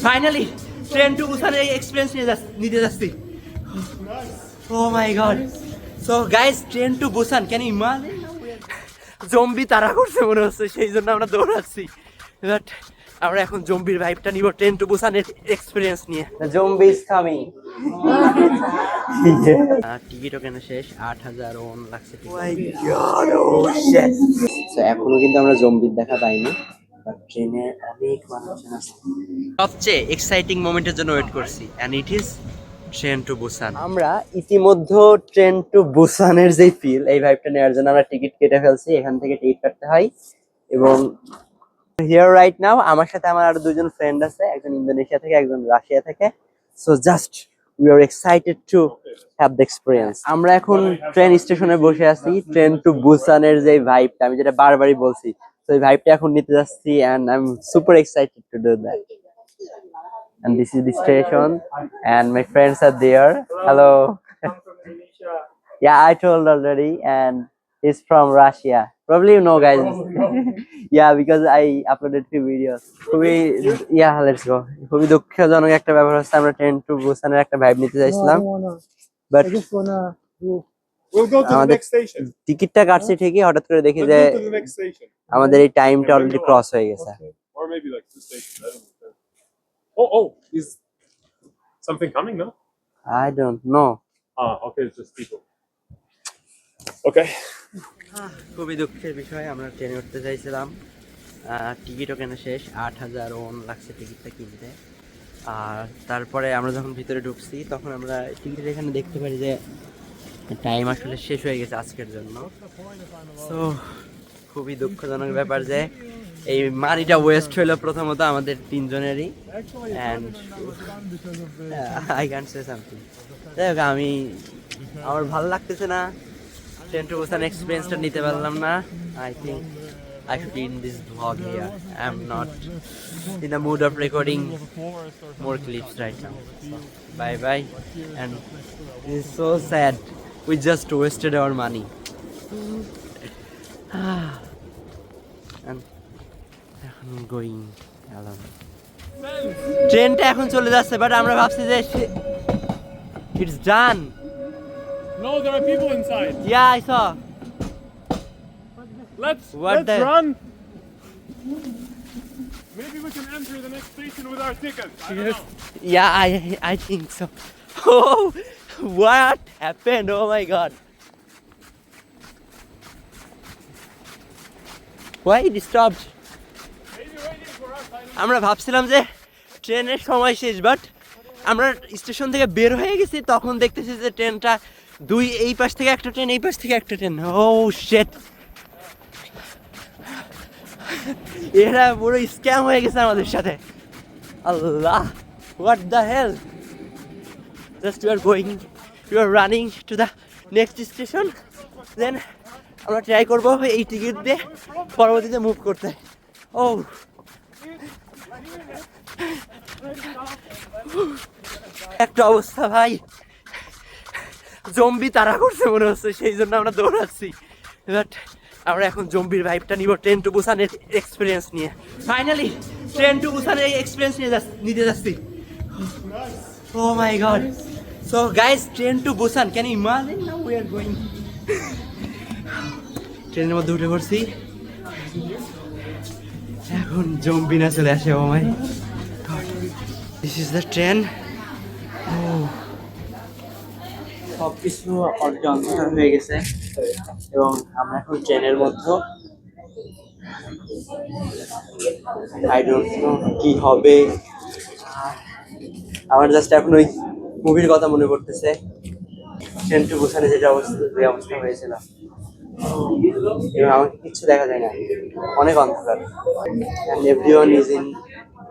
Finally train to বুসানের experience নিতে যাচ্ছি। Oh my god. So guys, train to Busan, can you imagine? Zombie তাড়া করছে মনে হচ্ছে, সেই জন্য আমরা দৌড়াচ্ছি। বাট আমরা এখন জম্বির ভাইবটা নিব ট্রেন টু বুসানের এক্সপিরিয়েন্স নিয়ে। Zombie is coming. টিকিটও কেন শেষ, 8,000 ওন লাগছে। এখনো কিন্তু আমরা জম্বির দেখা পাইনি, ট্রেনে অনেক মানুষজন আছে। সবচেয়ে এক্সাইটিং মোমেন্টের জন্য ওয়েট করছি, and it is train to Busan. আমরা ইতিমধ্যে ট্রেন টু বুসানের যে ফিল, এই ভাইবটা নেওয়ার জন্য আমরা টিকিট কেটে ফেলছি। এখান থেকে টিকিট কাটতে হয় এবং হিয়ার রাইট নাও আমার সাথে আমার আরো দুজন ফ্রেন্ড আছে, একজন ইন্দোনেশিয়া থেকে, একজন রাশিয়া থেকে। So just we are excited to have the experience. আমরা এখন ট্রেন স্টেশনে বসে আছি। ট্রেন টু বুসানের যে ভাইবটা, আমি যেটা বারবারই বলছি, তো এই ভাইবটা এখন নিতে যাচ্ছি, and I'm super excited to do that. And this is the station and my friends are there. Hello. Yeah, I told already, and he's from Russia. Probably you know, guys. Yeah, because I uploaded few videos. খুবই, yeah, let's go. খুবই দুঃখজনক একটা ব্যাপার হচ্ছে, আমরা train to বুসানের একটা vibe নিতে চাইছিলাম, but We'll go to the next station. টিকিটটা কাটছি ঠিকই, হঠাৎ করে দেখি Let's যে go to the next station. আমাদের এই টাইমটা অলরেডি ক্রস হয়ে গেছে। Okay. Or maybe like two stations. I don't know. Oh, is something coming now? I don't know. Okay, it's just people. Okay. খুবই দুঃখের বিষয়, আমরা ট্রেনে উঠতে চাইছিলাম, টিকিটও কেন শেষ, 8,000 ওন লাগছে টিকিটটা কিনতে। আর তারপরে আমরা যখন ভিতরে ঢুকছি, তখন আমরা টিকিটের এখানে দেখতে পারি যে টাইম আসলে শেষ হয়ে গেছে আজকের জন্য। সো খুবই দুঃখজনক ব্যাপার যে এই মানিটা ওয়েস্ট হইলো প্রথমত আমাদের তিনজনেরই। And I can say something. যাই হোক, আমার ভালো লাগতেছে না, ট্রেন টু বুসান এক্সপিরিয়েন্সটা নিতে পারলাম না। I think I should end this vlog here. I'm not in the mood of recording more clips right now. So, bye bye. And it's so sad. We just wasted our money. And I'm going alone. ট্রেনটা এখন চলে যাচ্ছে, but আমরা ভাবছি যে it's done. No, there are people inside. Yeah, I saw. Let's run. Maybe we can enter the next station with our tickets. I don't know. Yeah, I think so. Oh, what happened? Oh my god. Why it stopped? Maybe waiting for us. I don't know. আমরা ভাবছিলাম যে ট্রেনের সময় শেষ, but আমরা station থেকে বের হয়ে গেছি, তখন দেখতেছি যে ট্রেনটা এই পাশ থেকে একটা ট্রেন, এই পাশ থেকে একটা ট্রেন। ও শিট, এরা পুরো স্ক্যাম হয়ে গেছে আমাদের সাথে। আল্লাহ, what the hell. Just you are running to the next station, then আমরা ট্রাই করবো এই টিকিট দিয়ে পরবর্তীতে মুভ করতে। ও একটা অবস্থা ভাই, জম্বি তাড়া করছে মনে হচ্ছে, সেই জন্য আমরা দৌড়াচ্ছি। বাট আমরা এখন জম্বির ভাইবটা নিব ট্রেন টু বুসানের এক্সপিরিয়েন্স নিয়ে। ফাইনালি ট্রেন টু বুসানের এক্সপিরিয়েন্স নিতে যাচ্ছি। Oh my god. So guys, train to Busan, can you imagine? Now we are going. ট্রেনের মধ্যে উঠে পড়ছি, এখন জম্বি না চলে আসে। Oh my god, this is the train. সব কিছু অন্ধকার হয়ে গেছে এবং আমরা এখন ট্রেনের মধ্যে। আই ডোন্ট নো কি হবে। আমার জাস্ট এখন ওই মুভির কথা মনে পড়তেছে, ট্রেন টু বুসানে যে অবস্থা হয়েছিল, এবং আমাকে কিচ্ছু দেখা যায় না, অনেক অন্ধকার। and everyone is in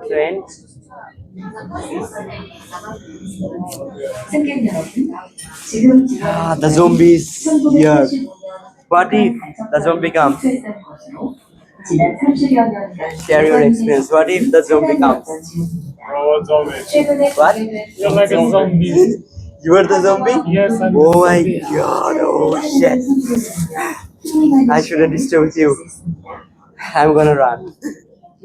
train. The zombies here. What if the zombie comes? Share your experience. What if the zombie comes? Oh, zombie. What? You're like a zombie. You are the zombie? Yes, I'm Oh my god, oh shit. I shouldn't disturb you. I'm gonna run.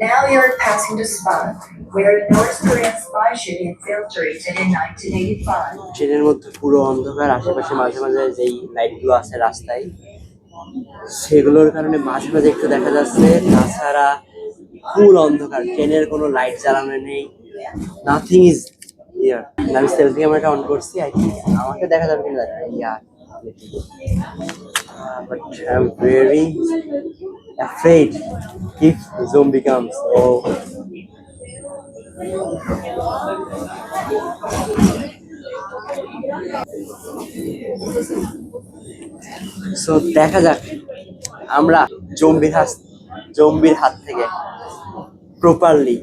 Now you're passing the spot where North Korean spy ship infiltrated in 1985. ট্রেনের মধ্যে পুরো অন্ধকার, আশেপাশে মাঝে মাঝে যেই লাইটগুলো আছে রাস্তায় সেগুলোর কারণে মাঝে মাঝে একটু দেখা যাচ্ছে, তাছাড়া ফুল অন্ধকার, ট্রেনের কোনো লাইট জ্বালানো নেই, নাথিং ইজ ইয়ার। আমি সেলফি ক্যামেরাটা অন করছি, আই থিঙ্ক আমাকে দেখা যাবে কিনা দেখা ইয়ার, but I am very afraid if zombie comes. Oh, so দেখা যাক আমরা জম্বির হাত থেকে প্রপারলি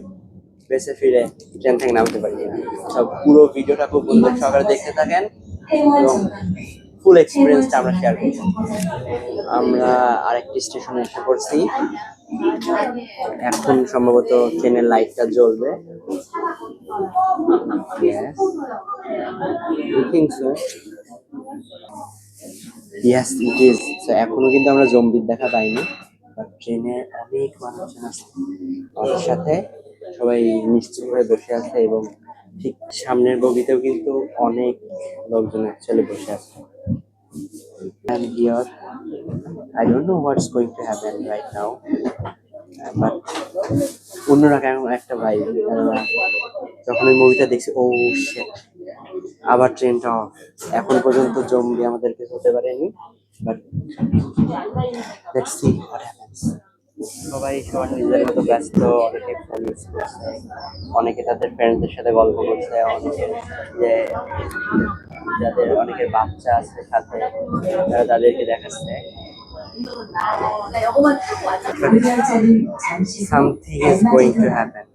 বেঁচে ফিরে ট্রেন থেকে নামতে পারি কিনা। সব পুরো ভিডিওটা খুব মনোযোগ সহকারে দেখতে থাকেন এবং ফুল এক্সপিরিয়েন্সটা আমরা শেয়ার করব। আমরা আরেকটি স্টেশনে এসে পড়ছি, এখন সম্ভবত ট্রেনের লাইটটা জ্বলবে। Yes, I think so. Yes, it is. So এখনো কিন্তু আমরা জম্বির দেখা পাইনি, বাট ট্রেনে অনেক মানুষজন আছে আমাদের সাথে, সবাই নিশ্চুপ হয়ে বসে আছে এবং ঠিক সামনের বগিতেও কিন্তু অনেক লোকজন অ্যাকচুয়ালি বসে আছে। And here, I don't know what's going to happen right now, but অন্যরকম একটা ভাইব। যখন ওই মুভিটা দেখছি, ও শিট, আবার ট্রেনটা অফ। এখন পর্যন্ত জম্বি আমাদেরকে হতে পারেনি, but let's see what happens. সবাই সবার নিজের মতো ব্যস্ত, অনেকে ফোন ইউজ করছে, অনেকে তাদের ফ্রেন্ডদের সাথে গল্প করছে, অনেকে যে যাদের অনেকের বাচ্চা আছে সাথে তারা তাদেরকে দেখাচ্ছে। Something is going to happen.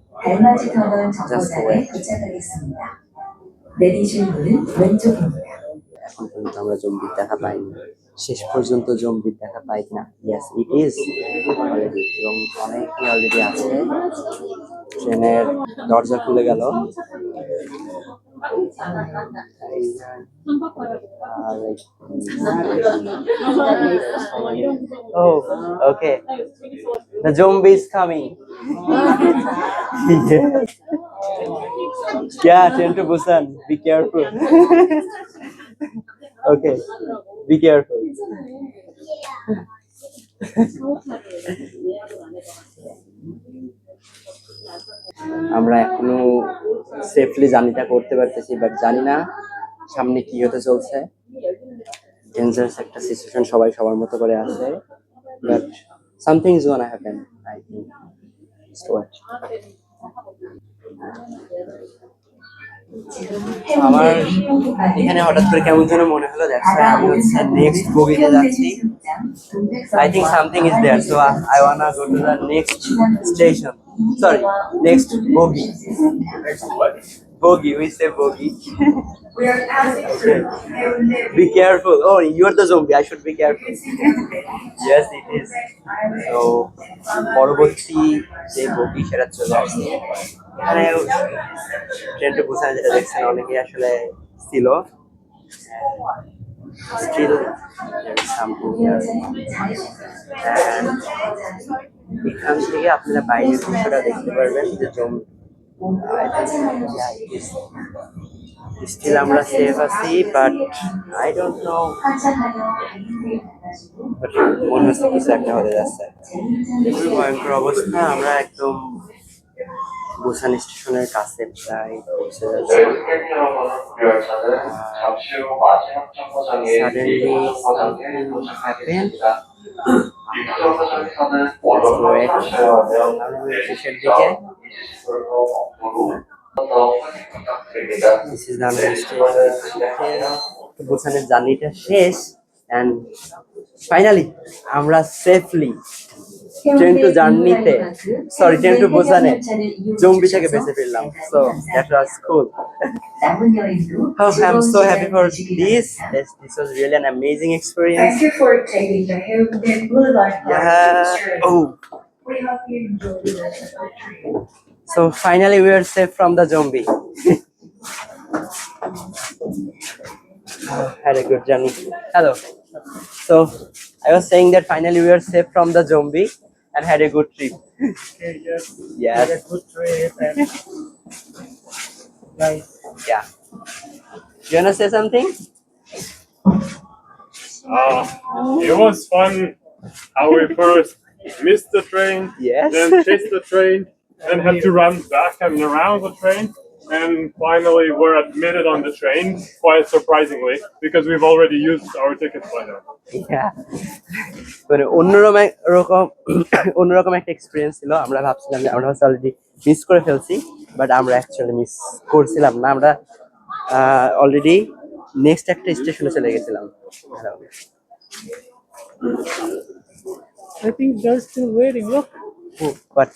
Just wait. এখন পর্যন্ত আমরা জম্বির দেখা পাইনি, শেষ পর্যন্ত জম্বির দেখা পাই কিনা। ইয়েস, ইট ইজ অলরেডি, এবং অনেকেই অলরেডি আছে। ট্রেনের দরজা খুলে গেল। Oh, okay. The zombie is coming. Yeah, train to Busan. Be careful. Okay, be careful. আমরা এখনো সেফলি জার্নিটা করতে পারতেছি, বাট জানি না সামনে কি হতে চলছে। ডেঞ্জারাস একটা সিচুয়েশন, সবাই সবার মতো করে আছে, but something is gonna happen, I think. আমার এখানে হঠাৎ করে কেমন যেন মনে হলো, আমি হচ্ছে নেক্সট বগিতে যাচ্ছি। I think something is there, so I wanna go to the next station. Sorry, next bogie. Next what? Bogie, we say bogie. We are passing through. Be careful. Oh, you're the zombie. I should be careful. Yes, it is. So, পরবর্তী যে বগি সেটা চলে আসছে। এখানে train to Busan যেটা দেখছেন অনেকেই আসলে ছিল। Still, there is something here. And এখান থেকে আপনারা বাইরের দৃশ্যটা দেখতে পারবেন যে স্টিল আমরা সেফ আছি, বাট আই ডোন্ট নো, মনে হচ্ছে কিছু একটা হতে যাচ্ছে। খুবই ভয়ঙ্কর অবস্থা। আমরা একদম বুসান স্টেশনের কাছে প্রায় পৌঁছে যাচ্ছি। Suddenly something happened. শেষের দিকে This is the বুসানের জার্নিটা শেষ, and finally আমরা সেফলি ট্রেন টু জার্নিতে, সরি ট্রেন টু বুসানে জম্বি থেকে বেঁচে ফিরলাম। So that was cool. Oh, I'm so happy for this. This was really an amazing experience. Thank you for taking the Hampton Boulevard. Yeah. Oh. We hope you enjoy the rest of the trip. So finally we are safe from the zombie. Had a good journey. Hello. So I was saying that finally we are safe from the zombie. and had a good trip. Okay, yes. Yes. Had a good trip and nice. Yeah. You wanna say something? It was fun how we first missed the train, Yes. then chased the train, then had to run back and around the train, and finally were admitted on the train, quite surprisingly, because we've already used our tickets by now. Yeah. মানে অন্যরকম অন্যরকম একটা experience ছিল। আমরা ভাবছিলাম যে আমরা already miss করে ফেলছি, বাট আমরা অ্যাকচুয়ালি মিস করছিলাম না। আমরা অলরেডি নেক্সট একটা স্টেশনে চলে গেছিলাম। I think they're still waiting. Look. But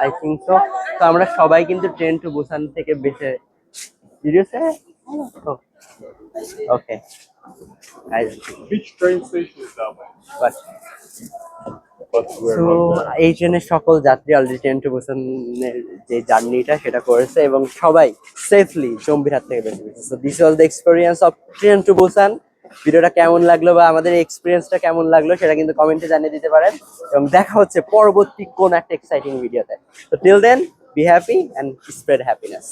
I think so. তো আমরা সবাই কিন্তু ট্রেন টু বুসান থেকে বেঁচে ভিডিওসে okay I Which train station is that one? But But we're তো not there. এই ট্রেনের সকল যাত্রী অলরেডি ট্রেন টু বুসানের যে জার্নিটা সেটা করেছে এবং সবাই সেফলি জম্বিরহাট থেকে বেঁচে গেছে। So this was the experience of train to Busan. ভিডিওটা কেমন লাগলো বা আমাদের এক্সপিরিয়েন্সটা কেমন লাগলো সেটা কিন্তু কমেন্টে জানিয়ে দিতে পারেন এবং দেখা হচ্ছে পরবর্তী কোন একটা এক্সাইটিং ভিডিওতে। তো till then be happy and spread happiness.